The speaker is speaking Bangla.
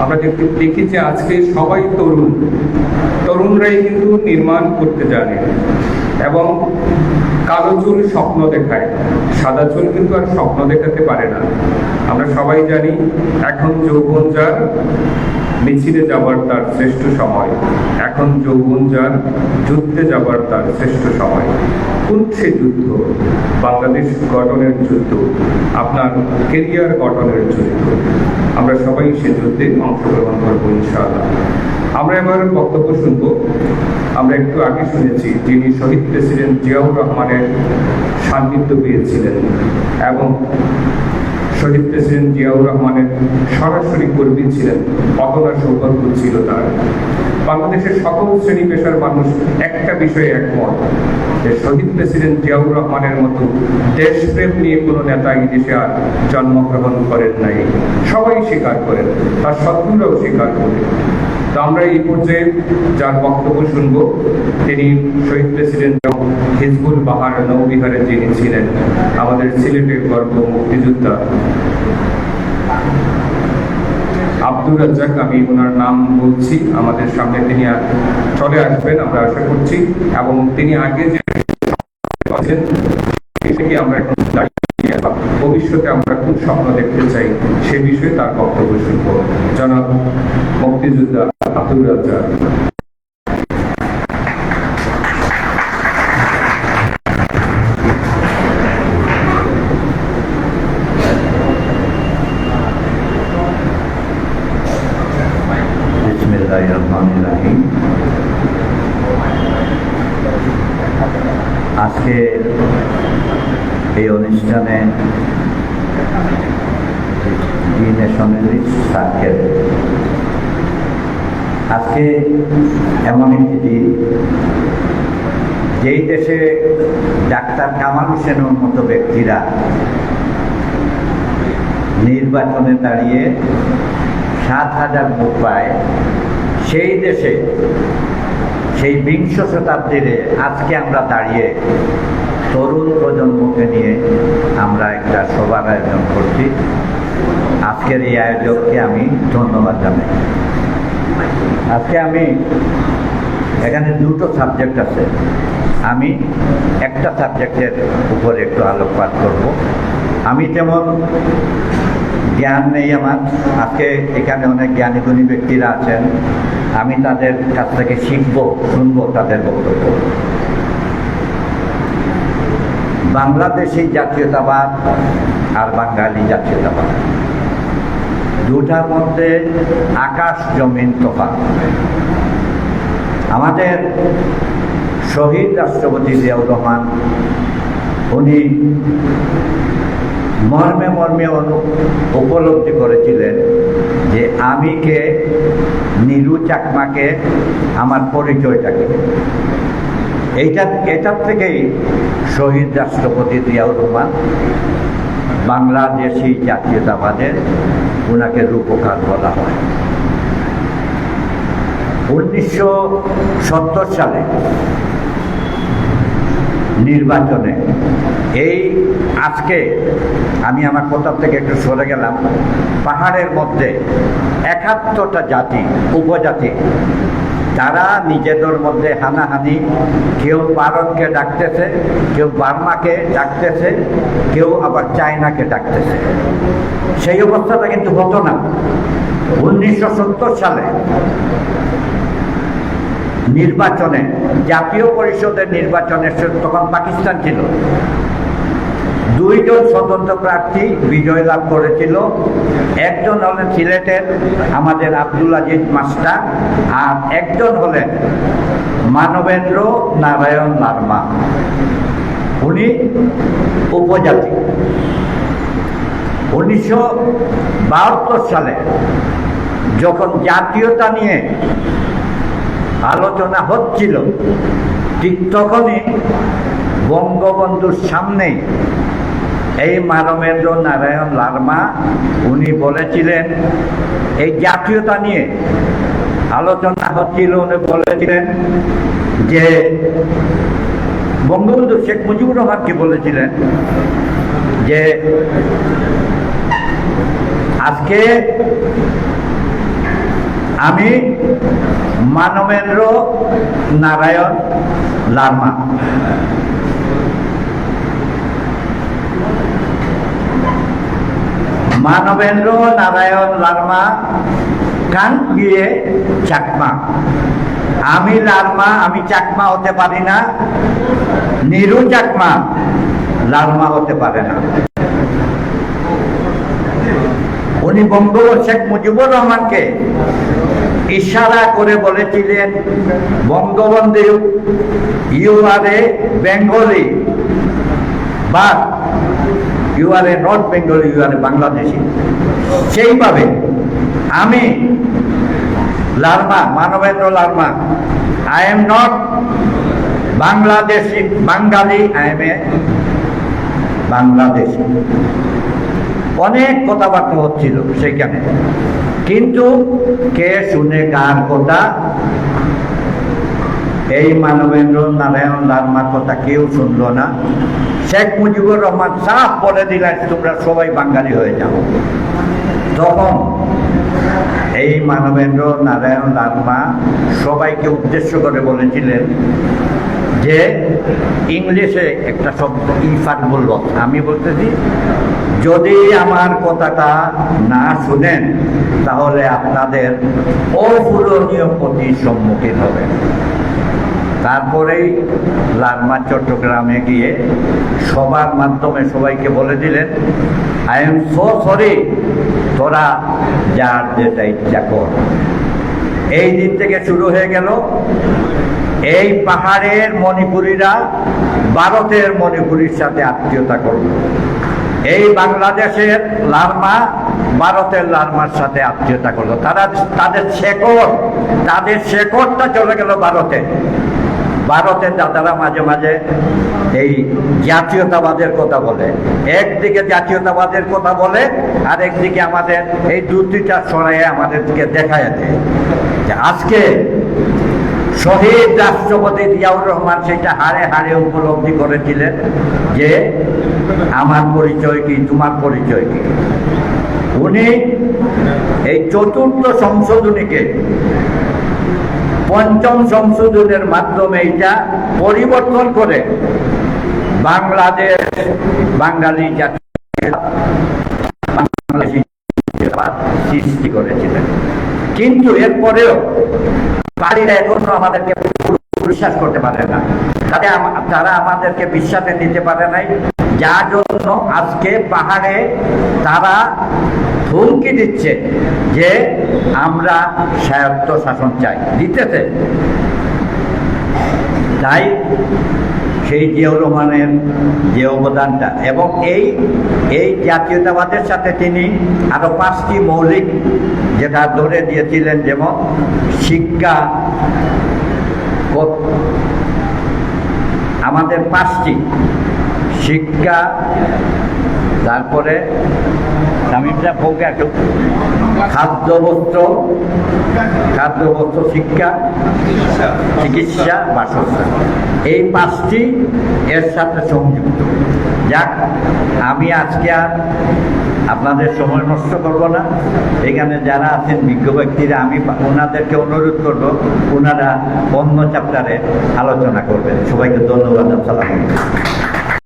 আমরা দেখি যে আজকে সবাই তরুণরাই কিন্তু নির্মাণ করতে জানে এবং কালো চুল স্বপ্ন দেখায়, সাদা চুল কিন্তু আর স্বপ্ন দেখাতে পারে না। আমরা সবাই জানি এখন যৌবন যার মিছিলে যাবার তার শ্রেষ্ঠ সময়, এখন যৌবন যার যুদ্ধে যাবার তার শ্রেষ্ঠ সময়। কোন সে যুদ্ধ? বাংলাদেশ গঠনের যুদ্ধ, আপনার কেরিয়ার গঠনের যুদ্ধ। আমরা সবাই সে যুদ্ধে অংশগ্রহণ করবো ইনশাআল্লাহ। আমরা এবার বক্তব্য শুনবো। আমরা একটু আগে শুনেছি যিনি শহীদ প্রেসিডেন্ট জিয়াউর রহমানের সান্নিধ্য পেয়েছিলেন এবং শহীদ প্রেসিডেন্ট জিয়াউর রহমানের সরাসরি কর্মী ছিলেন, কতটা সৌভাগ্য ছিল তার। বাংলাদেশের সকল শ্রেণী পেশার মানুষ একটা বিষয়ে একমত যে শহীদ প্রেসিডেন্ট জিয়াউর রহমানের মতো দেশপ্রেম নিয়ে কোনো নেতা এই দেশে আর জন্মগ্রহণ করেন নাই। সবাই স্বীকার করেন, তার শত্রুরাও স্বীকার করেন। তো আমরা এই পর্যায়ে যার বক্তব্য শুনব তিনি শহীদ প্রেসিডেন্ট হিজবুল বাহার নৌবিহারে যিনি ছিলেন, আমাদের সিলেটের গর্ব মুক্তিযোদ্ধা আব্দুর রাজ্জাক। আমি ওনার নাম বলছি, আমাদের সামনে তিনি চলে আসবেন আমরা আশা করছি, এবং তিনি আগে যে আমরা এখন ভবিষ্যতে আমরা কোন স্বপ্ন দেখতে চাই সে বিষয়ে তার বক্তব্য শুনব। জনাব মুক্তিযোদ্ধা আব্দুর রাজ্জাক। আজকে এই অনুষ্ঠানে আজকে এমন একটি দিন যেই দেশে ডাক্তার কামাল হোসেনের মতো ব্যক্তিরা নির্বাচনে দাঁড়িয়ে 7,000 ভোট পায়, সেই দেশে সেই বিংশ শতাব্দীতে আজকে আমরা দাঁড়িয়ে তরুণ প্রজন্মকে নিয়ে আমরা একটা সভার আয়োজন করছি। আজকের এই আয়োজককে আমি ধন্যবাদ জানাই। আজকে আমি এখানে দুটো সাবজেক্ট আছে, আমি একটা সাবজেক্টের উপরে একটু আলোকপাত করব। আমি যেমন জ্ঞান নেই আমার, আজকে এখানে অনেক জ্ঞানী গুণী ব্যক্তিরা আছেন, আমি তাদের কাছ থেকে শুনবো তাদের বক্তব্য। বাংলাদেশি জাতীয়তাবাদ আর বাঙালি জাতীয়তাবাদ দুটার মধ্যে আকাশ জমিন তফাৎ। আমাদের শহীদ রাষ্ট্রপতি জিয়াউর রহমান উনি মর্মে মর্মে উপলব্ধি করেছিলেন যে আমি কে, নীলু চাকমাকে, আমার পরিচয়টাকে। এটার থেকেই শহীদ রাষ্ট্রপতি জিয়াউর রহমান বাংলাদেশি জাতীয়তাবাদের ওনাকে রূপকার বলা হয়। 1970 সালে নির্বাচনে এই আজকে আমি আমার কথা থেকে একটু সরে গেলাম, পাহাড়ের মধ্যে 71টা জাতি উপজাতি তারা নিজেদের মধ্যে হানাহানি, কেউ ভারতকে ডাকতেছে, কেউ বার্মাকে ডাকতেছে, কেউ আবার চায়নাকে ডাকতেছে। সেই অবস্থাটা কিন্তু হতো না 1970 সালে নির্বাচনে, জাতীয় পরিষদের নির্বাচনে। তখন পাকিস্তান ছিল, 2 জন স্বতন্ত্র প্রার্থী বিজয় লাভ করেছিল। একজন হলেন সিলেটের আমাদের আব্দুল আজিজ মাস্টার, আর একজন হলেন মানবেন্দ্র নারায়ণ লারমা, উনি উপজাতি। 1972 সালে যখন জাতীয়তা নিয়ে আলোচনা হচ্ছিল, ঠিক তখনই বঙ্গবন্ধুর সামনে এই মানবেন্দ্র নারায়ণ লারমা উনি বলেছিলেন, এই জাতীয়তা নিয়ে আলোচনা হচ্ছিল, উনি বলেছিলেন যে বঙ্গবন্ধু শেখ মুজিবুর রহমানকে বলেছিলেন যে আজকে আমি মানবেন্দ্র নারায়ণ লার্মা। মানবেন্দ্র নারায়ণ লার্মা কান গিয়ে চাকমা। আমি লার্মা, আমি চাকমা হতে পারি না। নিরু চাকমা লার্মা হতে পারে না। উনি বঙ্গবন্ধু শেখ মুজিবুর রহমানকে ইশারা করে বলেছিলেন, Bangabandhu you are a Bengali, but you are a not Bengali, you are a Bangladeshi. সেইভাবে আমি Larma, Manabendra Larma, I am not Bangladeshi Bangali, I am a Bangladeshi. অনেক কথাবার্তা হচ্ছিল সেখানে, কিন্তু কে শুনে কার কথা? এই মানবেন্দ্র নারায়ণ লার্মার কথা কেউ শুনল না। শেখ মুজিবুর রহমান সাফ বলে দিলেন, তোমরা সবাই বাঙালি হয়ে যাও। তখন এই মানবেন্দ্র নারায়ণ লার্মা সবাইকে উদ্দেশ্য করে বলেছিলেন যে ইংলিশে একটা শব্দ ইফার বলল, আমি বলতেছি যদি আমার কথাটা না শুনেন তাহলে আপনাদের অপূরণীয় ক্ষতির সম্মুখীন হবে। তারপরেই লার্মা চট্টগ্রামে গিয়ে সবার মাধ্যমে সবাইকে বলে দিলেন, আই এম সো সরি, তোরা যার যেটা ইচ্ছা কর। এই দিন থেকে শুরু হয়ে গেল এই পাহাড়ের মণিপুরীরা ভারতের মণিপুরীর সাথে আত্মীয়তা করল। এই বাংলাদেশের লার্মা ভারতের লার্মার সাথে আত্মীয়তা করলো। তারা তাদের শেকড়টা চলে গেল ভারতে। ভারতের দাদারা মাঝে মাঝে এই জাতীয়তাবাদের কথা বলে, একদিকে জাতীয়তাবাদের কথা বলে আর একদিকে আমাদের এই দুটিটা ছড়াইয়ে আমাদেরকে দেখায় দেয় যে আজকে শহীদ রাষ্ট্রপতি জিয়াউর রহমান সেটা হাড়ে হাড়ে উপলব্ধি করেছিলেন যে আমার পরিচয় কি, তোমার পরিচয় কি। উনি এই চতুর্থ সংশোধনীকে পঞ্চম সংশোধনের মাধ্যমে এটা পরিবর্তন করে বাংলাদেশ বাঙালি সৃষ্টি করেছিলেন। কিন্তু এরপরেও বাড়িরা এখনো আমাদেরকে বিশ্বাস করতে পারে না, তারা আমাদেরকে বিশ্বাসে নিতে পারে নাই, যার জন্য আজকে পাহাড়ে তারা হুমকি দিচ্ছে যে আমরা স্বায়ত্ত শাসন চাই, দিতেছে। তাই সেই জিয়াউর রহমানের যে অবদানটা এবং এই জাতীয়তাবাদের সাথে তিনি আরো 5টি মৌলিক যেটা ধরে দিয়েছিলেন, যেমন শিক্ষা, আমাদের 5টি শিক্ষা, তারপরে খাদ্য বস্ত্র, শিক্ষা, চিকিৎসা, বাসস্থান, এই 5টি এর সাথে সংযুক্ত। যাক, আমি আজকে আর আপনাদের সময় নষ্ট করব না। এখানে যারা আছেন বিজ্ঞ ব্যক্তিরা, আমি ওনাদেরকে অনুরোধ করব ওনারা অন্য চ্যাপ্টারে আলোচনা করবেন। সবাইকে ধন্যবাদ। আসসালামু আলাইকুম।